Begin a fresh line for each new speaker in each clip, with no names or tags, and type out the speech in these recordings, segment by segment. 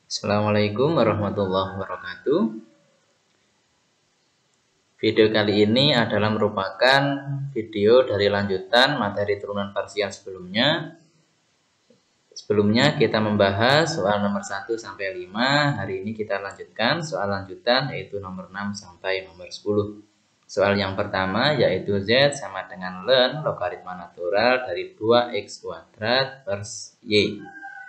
Assalamualaikum warahmatullahi wabarakatuh. Video kali ini adalah merupakan video dari lanjutan materi turunan parsial sebelumnya. Sebelumnya kita membahas soal nomor 1 sampai 5. Hari ini kita lanjutkan soal lanjutan yaitu nomor 6 sampai nomor 10. Soal yang pertama yaitu Z sama dengan ln logaritma natural dari 2x kuadrat per Y.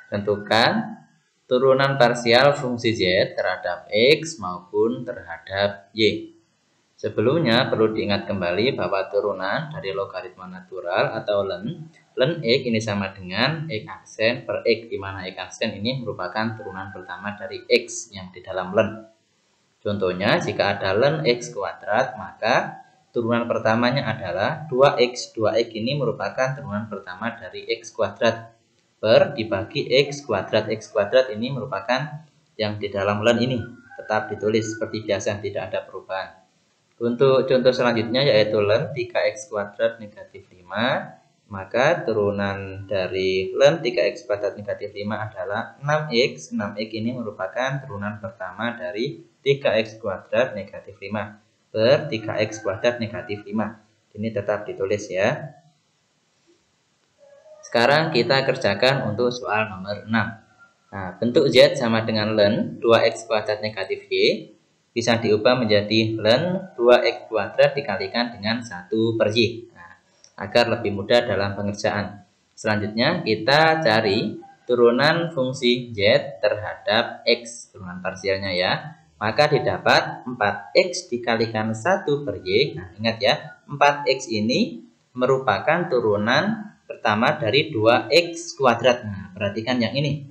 Tentukan turunan parsial fungsi Z terhadap X maupun terhadap Y. Sebelumnya perlu diingat kembali bahwa turunan dari logaritma natural atau ln X ini sama dengan X aksen per X, di mana X aksen ini merupakan turunan pertama dari X yang di dalam ln. Contohnya, jika ada ln X kuadrat, maka turunan pertamanya adalah 2X. 2X ini merupakan turunan pertama dari X kuadrat per dibagi X kuadrat. X kuadrat ini merupakan yang di dalam ln ini. Tetap ditulis seperti biasa, tidak ada perubahan. Untuk contoh selanjutnya yaitu ln 3x kuadrat negatif 5. Maka turunan dari ln 3x kuadrat negatif 5 adalah 6x. 6x ini merupakan turunan pertama dari 3x kuadrat negatif 5 per 3x kuadrat negatif 5. Ini tetap ditulis ya. Sekarang kita kerjakan untuk soal nomor 6. Nah, bentuk Z sama dengan ln 2x kuadrat negatif Y bisa diubah menjadi ln 2x kuadrat dikalikan dengan 1 per Y. Nah, agar lebih mudah dalam pengerjaan. Selanjutnya kita cari turunan fungsi Z terhadap X, turunan parsialnya ya. Maka didapat 4x dikalikan 1 per Y. Nah, ingat ya, 4x ini merupakan turunan pertama dari 2x kuadrat. Nah, perhatikan yang ini.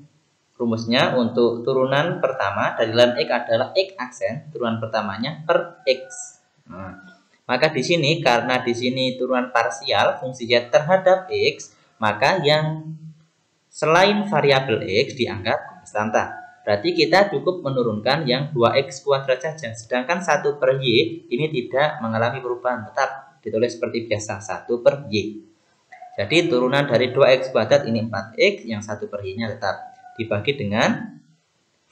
Rumusnya untuk turunan pertama dari ln X adalah X aksen, turunan pertamanya per X. Nah, maka di sini karena di sini turunan parsial fungsi Z terhadap X, maka yang selain variabel X dianggap konstanta. Berarti kita cukup menurunkan yang 2x kuadrat saja. Sedangkan 1 per Y ini tidak mengalami perubahan. Tetap ditulis seperti biasa, 1 per Y. Jadi turunan dari 2x kuadrat ini 4x, yang 1 per Y-nya tetap. Dibagi dengan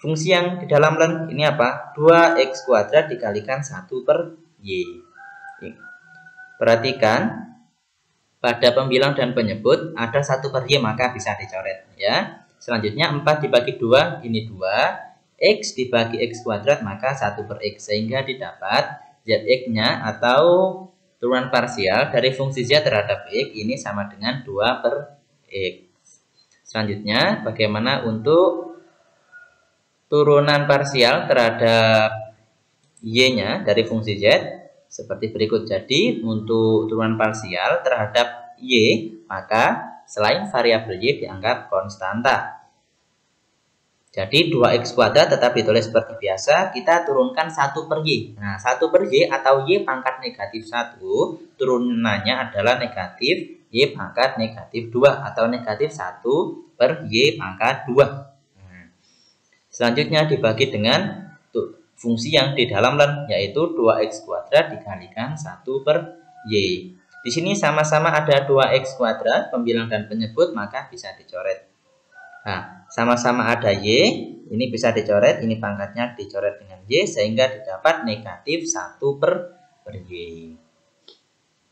fungsi yang di dalam ln ini apa? 2x kuadrat dikalikan 1 per Y. Perhatikan, pada pembilang dan penyebut ada 1 per Y maka bisa dicoret ya. Selanjutnya 4 dibagi 2 ini 2, X dibagi X kuadrat maka 1 per X. Sehingga didapat ZX-nya atau turunan parsial dari fungsi Z terhadap X ini sama dengan 2 per X. Selanjutnya bagaimana untuk turunan parsial terhadap Y-nya dari fungsi Z? Seperti berikut. Jadi untuk turunan parsial terhadap Y maka selain variabel Y dianggap konstanta. Jadi 2x kuadrat tetap ditulis seperti biasa, kita turunkan 1 per Y. Nah, 1 per Y atau Y pangkat negatif 1, turunannya adalah negatif Y pangkat negatif 2 atau negatif 1 per Y pangkat 2. Nah, selanjutnya dibagi dengan fungsi yang di dalam ln, yaitu 2x kuadrat dikalikan 1 per Y. Di sini sama-sama ada 2x kuadrat, pembilang dan penyebut, maka bisa dicoret. Nah, sama-sama ada Y, ini bisa dicoret, ini pangkatnya dicoret dengan Y, sehingga didapat negatif 1 per Y.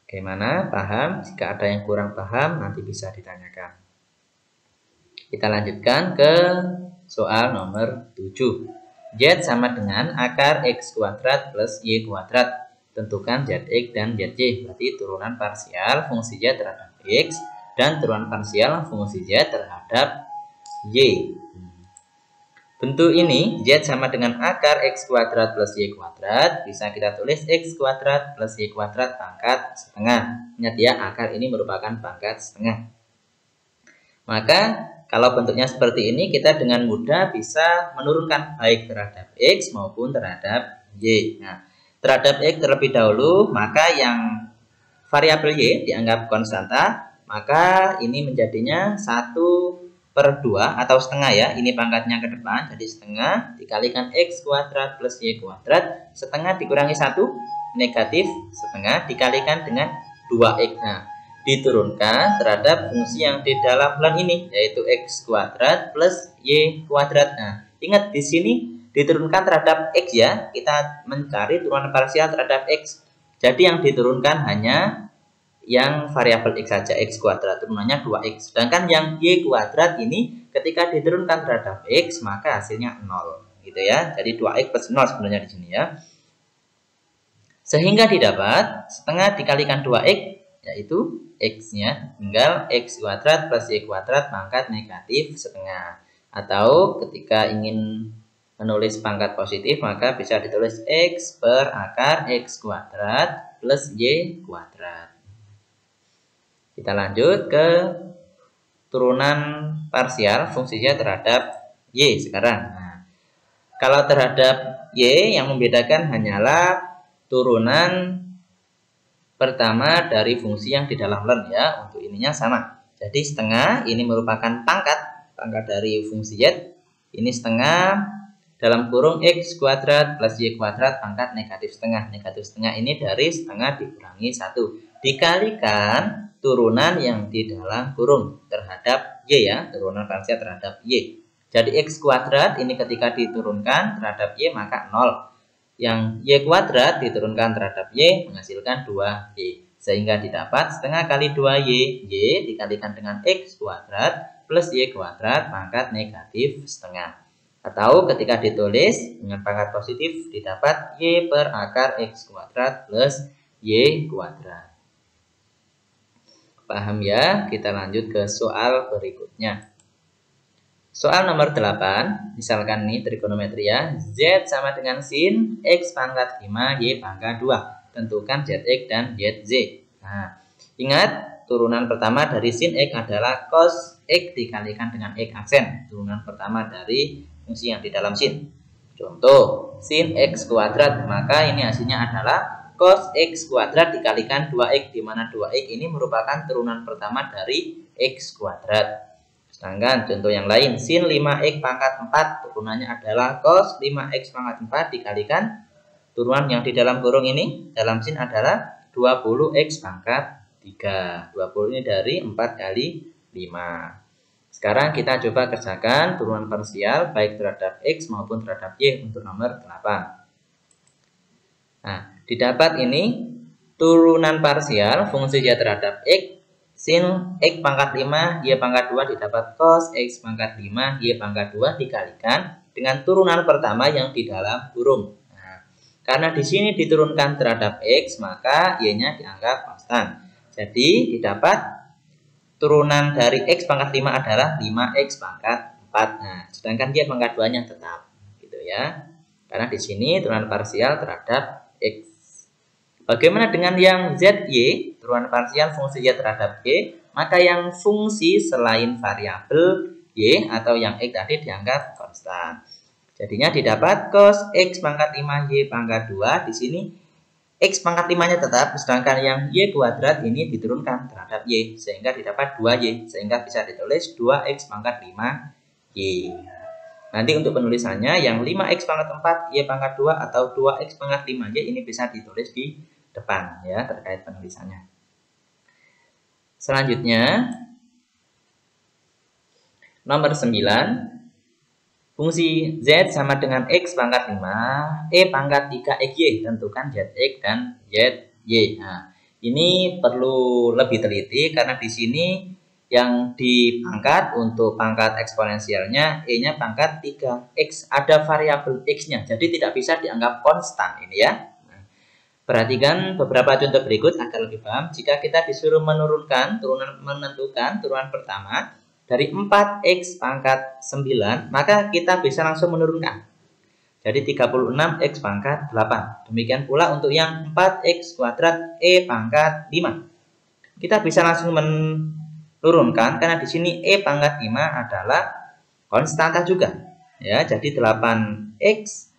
Bagaimana? Paham? Jika ada yang kurang paham, nanti bisa ditanyakan. Kita lanjutkan ke soal nomor 7. Z sama dengan akar X kuadrat plus Y kuadrat. Tentukan ZX dan ZY, berarti turunan parsial fungsi Z terhadap X dan turunan parsial fungsi Z terhadap Y. Bentuk ini Z sama dengan akar X kuadrat plus Y kuadrat. Bisa kita tulis X kuadrat plus Y kuadrat pangkat setengah. Ingat ya, akar ini merupakan pangkat setengah. Maka kalau bentuknya seperti ini, kita dengan mudah bisa menurunkan baik terhadap X maupun terhadap Y. Nah, terhadap X terlebih dahulu, maka yang variabel Y dianggap konstanta, maka ini menjadinya 1 per 2 atau setengah ya. Ini pangkatnya ke depan, jadi setengah dikalikan X kuadrat plus Y kuadrat. Setengah dikurangi 1, negatif setengah dikalikan dengan 2X. Nah, diturunkan terhadap fungsi yang di dalam ln ini, yaitu X kuadrat plus Y kuadrat. Nah, Ingat di sini diturunkan terhadap X ya. Kita mencari turunan parsial terhadap X. Jadi yang diturunkan hanya yang variabel X saja, X kuadrat, turunannya 2X. Sedangkan yang Y kuadrat ini ketika diturunkan terhadap X maka hasilnya 0 gitu ya. Jadi 2X plus 0 sebenarnya di sini ya. Sehingga didapat setengah dikalikan 2X yaitu X-nya tinggal X kuadrat plus Y kuadrat pangkat negatif setengah. Atau ketika ingin menulis pangkat positif maka bisa ditulis X per akar X kuadrat plus Y kuadrat. Kita lanjut ke turunan parsial fungsi Y terhadap Y sekarang. Nah, kalau terhadap Y yang membedakan hanyalah turunan pertama dari fungsi yang di dalam ln ya. Untuk ininya sama. Jadi setengah ini merupakan pangkat dari fungsi Y. Ini setengah dalam kurung X kuadrat plus Y kuadrat pangkat negatif setengah. Negatif setengah ini dari setengah dikurangi 1. Dikalikan turunan yang di dalam kurung terhadap Y ya. Turunan parsial terhadap Y. Jadi X kuadrat ini ketika diturunkan terhadap Y maka 0. Yang Y kuadrat diturunkan terhadap Y menghasilkan 2Y. Sehingga didapat setengah kali 2Y. Y dikalikan dengan X kuadrat plus Y kuadrat pangkat negatif setengah. Atau ketika ditulis dengan pangkat positif didapat Y per akar X kuadrat plus Y kuadrat. Paham ya? Kita lanjut ke soal berikutnya. Soal nomor 8, misalkan ini trigonometri ya. Z sama dengan sin X pangkat 5 Y pangkat 2. Tentukan ZX dan ZZ. Nah, ingat turunan pertama dari sin X adalah cos X dikalikan dengan X aksen. Turunan pertama dari fungsi yang di dalam sin. Contoh, sin X kuadrat, maka ini hasilnya adalah cos X kuadrat dikalikan 2X, di mana 2X ini merupakan turunan pertama dari X kuadrat. Sedangkan contoh yang lain, sin 5X pangkat 4, turunannya adalah cos 5X pangkat 4 dikalikan turunan yang di dalam kurung ini, dalam sin adalah 20X pangkat 3. 20 ini dari 4 kali 5. Sekarang kita coba kerjakan turunan parsial baik terhadap X maupun terhadap Y untuk nomor 8. Nah, didapat ini turunan parsial fungsi Y terhadap X. Sin X pangkat 5 Y pangkat 2 didapat cos X pangkat 5 Y pangkat 2 dikalikan dengan turunan pertama yang di dalam kurung. Nah, karena di sini diturunkan terhadap X maka Y-nya dianggap konstan. Jadi didapat turunan dari X pangkat 5 adalah 5X pangkat 4. Nah, sedangkan Y pangkat 2-nya tetap gitu ya. Karena di sini turunan parsial terhadap X. Bagaimana dengan yang ZY, turunan parsial fungsi Y terhadap Y? Maka yang fungsi selain variabel Y atau yang X tadi dianggap konstan. Jadinya didapat cos X pangkat 5 Y pangkat 2. Di sini X pangkat 5-nya tetap, sedangkan yang Y kuadrat ini diturunkan terhadap Y. Sehingga didapat 2Y, sehingga bisa ditulis 2X pangkat 5Y. Nanti untuk penulisannya yang 5X pangkat 4 Y pangkat 2 atau 2X pangkat 5Y ini bisa ditulis di depan ya terkait penulisannya. Selanjutnya nomor 9, fungsi Z sama dengan X pangkat 5 E pangkat 3XY, tentukan ZX dan ZY. Nah, ini perlu lebih teliti karena di sini yang dipangkat untuk pangkat eksponensialnya E-nya pangkat 3X, ada variabel X-nya, jadi tidak bisa dianggap konstan ini ya. Perhatikan beberapa contoh berikut agar lebih paham. Jika kita disuruh menentukan turunan pertama dari 4X pangkat 9, maka kita bisa langsung menurunkan. Jadi 36X pangkat 8. Demikian pula untuk yang 4X kuadrat E pangkat 5. Kita bisa langsung menurunkan karena di sini E pangkat 5 adalah konstanta juga. Ya, jadi 8X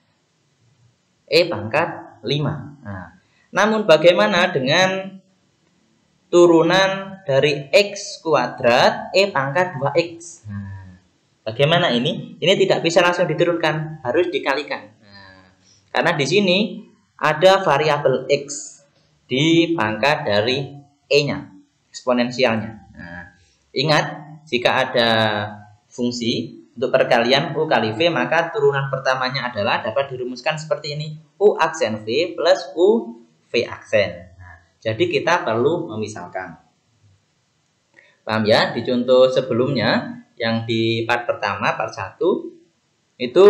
E pangkat 5. Nah, namun bagaimana dengan turunan dari X kuadrat E pangkat 2X? Nah, bagaimana ini? Ini tidak bisa langsung diturunkan, harus dikalikan. Nah, karena di sini ada variabel X di pangkat dari E-nya, eksponensialnya. Nah, ingat, jika ada fungsi untuk perkalian U kali V, maka turunan pertamanya adalah dapat dirumuskan seperti ini. U aksen V plus U V aksen. Nah, jadi kita perlu memisalkan. Paham ya? Di contoh sebelumnya, yang di part pertama, part 1, itu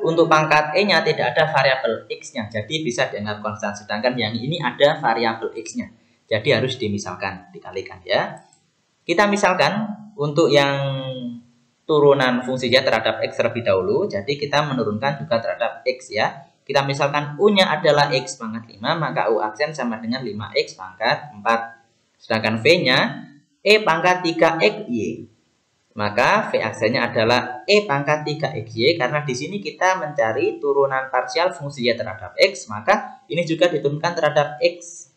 untuk pangkat E-nya tidak ada variabel X-nya. Jadi bisa dianggap konstan. Sedangkan yang ini ada variabel X-nya. Jadi harus dimisalkan, dikalikan ya. Kita misalkan untuk yang turunan fungsi Y terhadap X terlebih dahulu. Jadi kita menurunkan juga terhadap X ya. Kita misalkan U-nya adalah X pangkat 5, maka U aksen sama dengan 5X pangkat 4. Sedangkan V-nya E pangkat 3XY. Maka V aksennya adalah E pangkat 3XY. Karena di sini kita mencari turunan parsial fungsi Y terhadap X, maka ini juga diturunkan terhadap X.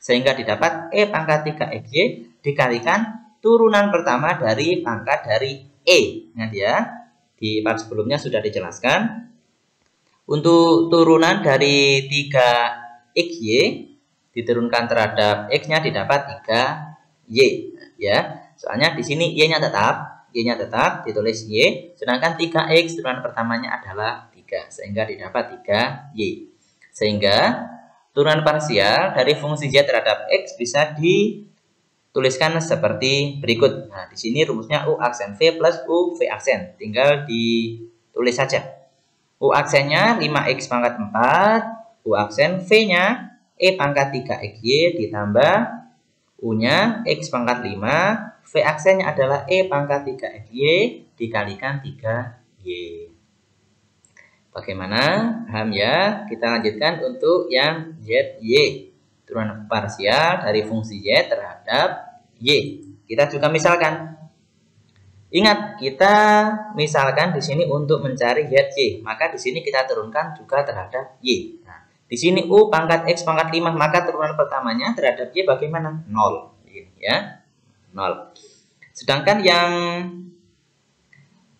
Sehingga didapat E pangkat 3XY dikalikan turunan pertama dari pangkat dari E. Ingat ya, di part sebelumnya sudah dijelaskan. Untuk turunan dari 3XY diturunkan terhadap X-nya didapat 3Y. Ya, soalnya di sini Y-nya tetap, ditulis Y, sedangkan 3X turunan pertamanya adalah 3, sehingga didapat 3Y. Sehingga turunan parsial dari fungsi Y terhadap X bisa dituliskan seperti berikut. Nah, di sini rumusnya U aksen V plus U V aksen. Tinggal ditulis saja. U aksennya 5X pangkat 4, U aksen V-nya E pangkat 3XY ditambah U-nya X pangkat 5, V aksennya adalah E pangkat 3XY dikalikan 3Y. Bagaimana? Paham ya? Kita lanjutkan untuk yang ZY. Turunan parsial dari fungsi Y terhadap Y. Kita juga misalkan. Ingat, kita misalkan di sini untuk mencari ZY. Maka di sini kita turunkan juga terhadap Y. Nah, di sini U pangkat X pangkat 5, maka turunan pertamanya terhadap Y bagaimana? 0. Begini ya. 0. Sedangkan yang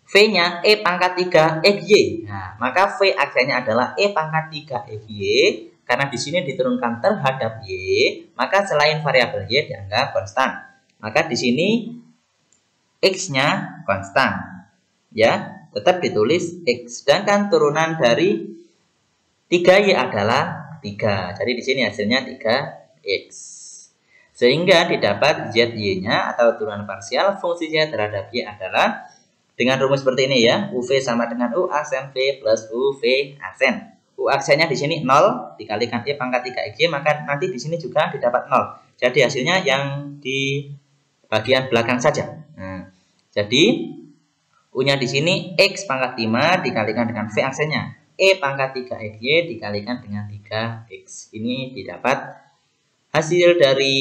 V-nya E pangkat 3XY. Nah, maka V aksennya adalah E pangkat 3XY. Karena di sini diturunkan terhadap Y, maka selain variabel Y dianggap konstan. Maka di sini X-nya konstan. Ya, tetap ditulis X. Sedangkan turunan dari 3Y adalah 3. Jadi di sini hasilnya 3X. Sehingga didapat ZY-nya atau turunan parsial fungsi Y terhadap Y adalah dengan rumus seperti ini ya, UV sama dengan U aksen V plus UV aksen. U aksennya di sini 0 dikalikan Y pangkat 3XY, maka nanti di sini juga didapat 0. Jadi hasilnya yang di bagian belakang saja. Nah, jadi U-nya di sini X pangkat 5 dikalikan dengan V aksennya E pangkat 3XY dikalikan dengan 3X. Ini didapat hasil dari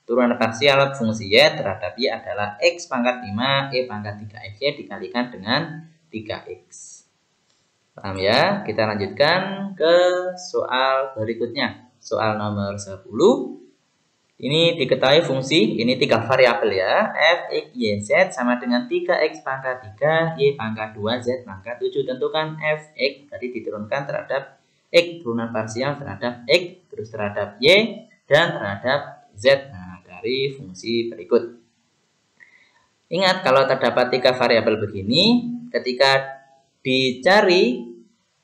turunan parsial fungsi Y terhadap Y adalah X pangkat 5 E pangkat 3XY dikalikan dengan 3X. Paham ya? Kita lanjutkan ke soal berikutnya. Soal nomor 10. Ini diketahui fungsi, ini 3 variabel ya. F, X, Y, Z sama dengan 3X pangkat 3, Y pangkat 2, Z pangkat 7. Tentukan F, X tadi diturunkan terhadap X, turunan parsial terhadap X, terus terhadap Y, dan terhadap Z. Nah, dari fungsi berikut. Ingat, kalau terdapat 3 variabel begini, ketika dicari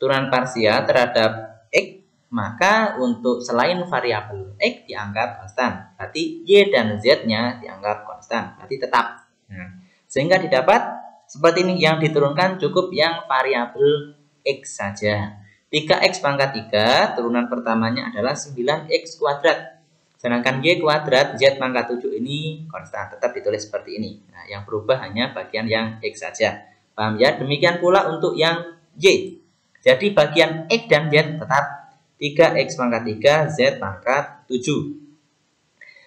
turunan parsial terhadap X, maka untuk selain variabel X dianggap konstan. Berarti Y dan Z-nya dianggap konstan. Berarti tetap. Nah, sehingga didapat seperti ini, yang diturunkan cukup yang variabel X saja. 3X pangkat 3, turunan pertamanya adalah 9X kuadrat. Sedangkan Y kuadrat Z pangkat 7 ini konstan, tetap ditulis seperti ini. Nah, yang berubah hanya bagian yang X saja. Paham ya? Demikian pula untuk yang Y. Jadi bagian X dan Z tetap 3X pangkat 3, Z pangkat 7.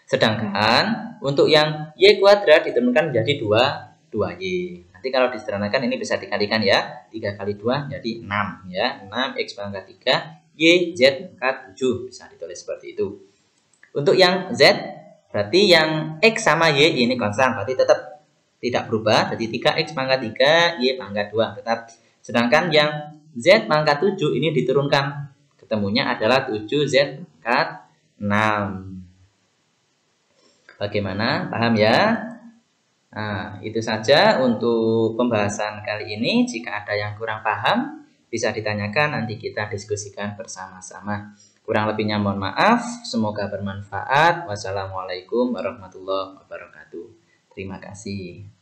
Sedangkan untuk yang Y kuadrat diturunkan menjadi 2Y. Nanti kalau disederhanakan ini bisa dikalikan ya. 3 kali 2 jadi 6 ya. 6X pangkat 3, Y, Z pangkat 7. Bisa ditulis seperti itu. Untuk yang Z, berarti yang X sama Y ini konstan, berarti tetap tidak berubah. Jadi 3X pangkat 3, Y pangkat 2 tetap. Sedangkan yang Z pangkat 7 ini diturunkan. Ketemunya adalah 7Z pangkat 6. Bagaimana? Paham ya? Nah, itu saja untuk pembahasan kali ini. Jika ada yang kurang paham, bisa ditanyakan, nanti kita diskusikan bersama-sama. Kurang lebihnya mohon maaf, semoga bermanfaat. Wassalamualaikum warahmatullahi wabarakatuh. Terima kasih.